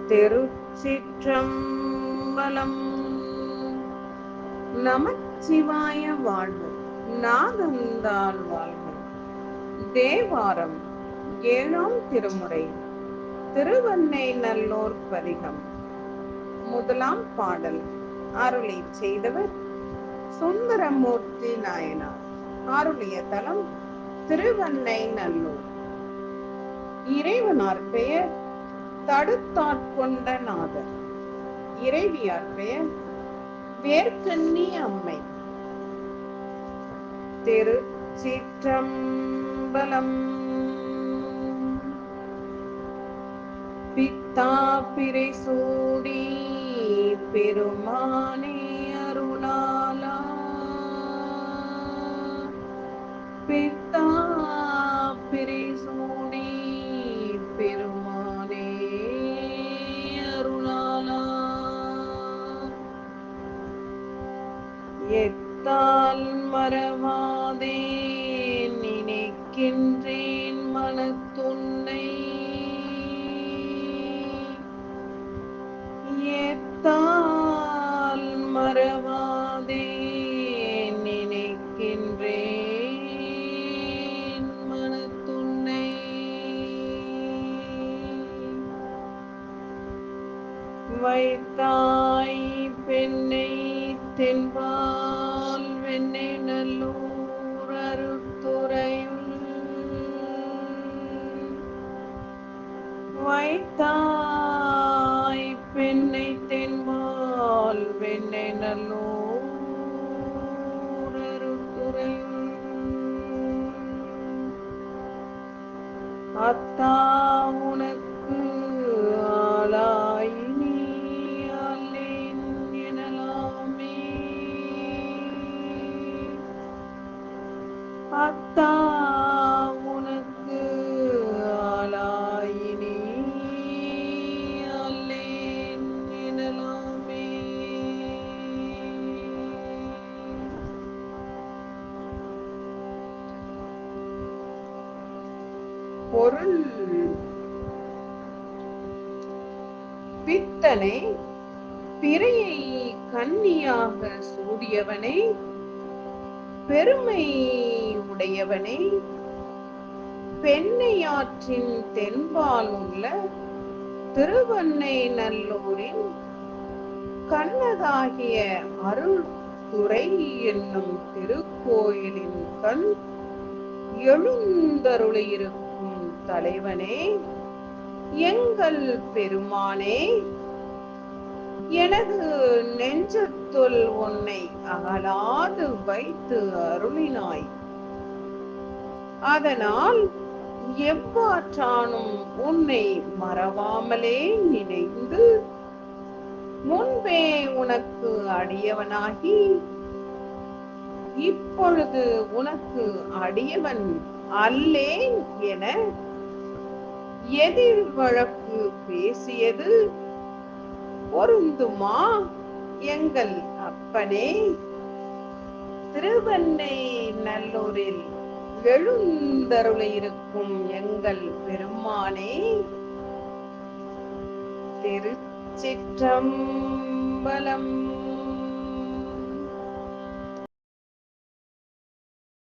திருச்சிற்றம்பலம். நமச்சிவாய வாழ்க, நாதந்தாள் வாழ்க. தேவாரம் ஏழாம் திருமுறை திருவெண்ணை நல்லூர் பதிகம். முதலாம் பாடல். அருளை செய்தவர் சுந்தரமூர்த்தி நாயனார். அருளிய தலம் திருவெண்ணை நல்லூர். இறைவனார் பெயர் தடுத்தாட்கொண்ட நாதர். இறைவியார் பெயர் வேர்க்கண்ணி அம்மை. திருச்சிற்றம்பலம். பித்தா பிறை சூடி பெருமானே அருளாலா, பித்தா பிறை சூடி பெருமானே அருளாலா, எத்தால் மறவாதே நினைக்கின்றேன் மனத்துன்னை, எத்தால் மறவாதே நினைக்கின்றேன் மனத்துன்னை. வைத்தாய் பெண்ணை தென்பால் வெண்ணை நல்லூர் அருட்துறையுள், வைத்தாய் பெண்ணை தென்பால் வெண்ணை நல்லூர் அருட்துறையுள். அத்தா உனக்கு ஆளாய் நீ அல்லேன் எனலாமே, அத்தா உனக்கு ஆளாய் நீ அல்லேன் எனலாமே. பொருள். பித்தனை பிறையை கன்னியாக சூடியவனே, பெருமை உடையவனே, பெண்ணையாற்றின் தென்பால் உள்ள திருவெண்ணை நல்லூரின் கண்ணதாகிய அருள்துறை என்னும் திருக்கோயிலின் கண் எழுந்தருளியிருக்கும் தலைவனே, எங்கள் பெருமானே, எனது நெஞ்சத்துள் உன்னை அகலாது வைத்து அருளினாய். அதனால் எவ்வாற்றானும் உன்னை மறவாமலே நினைந்து முன்பே உனக்கு அடியவனாகி இப்பொழுது உனக்கு அடியவன் அல்லேன் என எதிர் வழக்கு பேசியது பொருந்துமா எங்கள் அப்பனே? திருவெண்ணை நல்லூரில் எழுந்தருளியிருக்கும் எங்கள் பெருமானே. திருச்சிற்றம்பலம்.